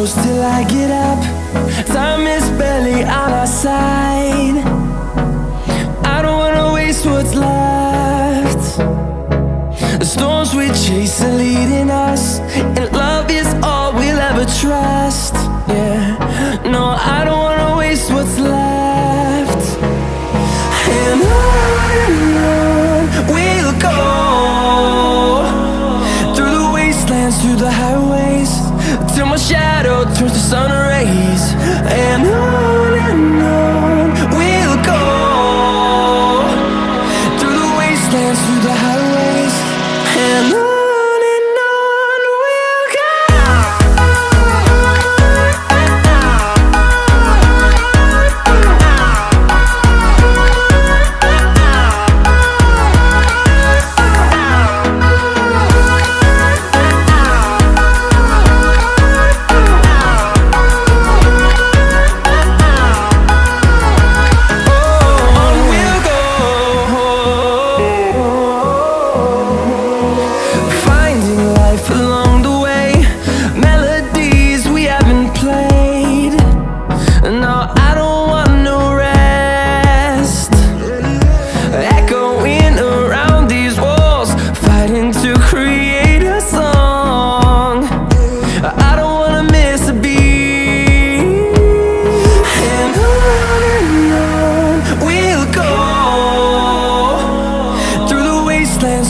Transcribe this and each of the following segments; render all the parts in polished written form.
shadows till I get up. Time is barely on our side. I don't wanna waste what's left. The storms we chase are leading us, and love is all we'll ever trust. Yeah, no, I don't wanna waste what's left. And on we'll go, through the wastelands, through the highways, till my shadow turns to sun rays. And on we'll go, through the wastelands, through the highways, and on we'll go.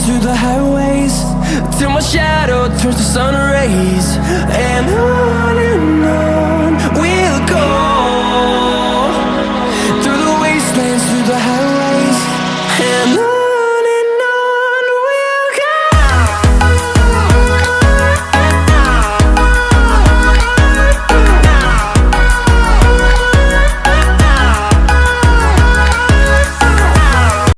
Through the highways, till my shadow turns to sun rays. And on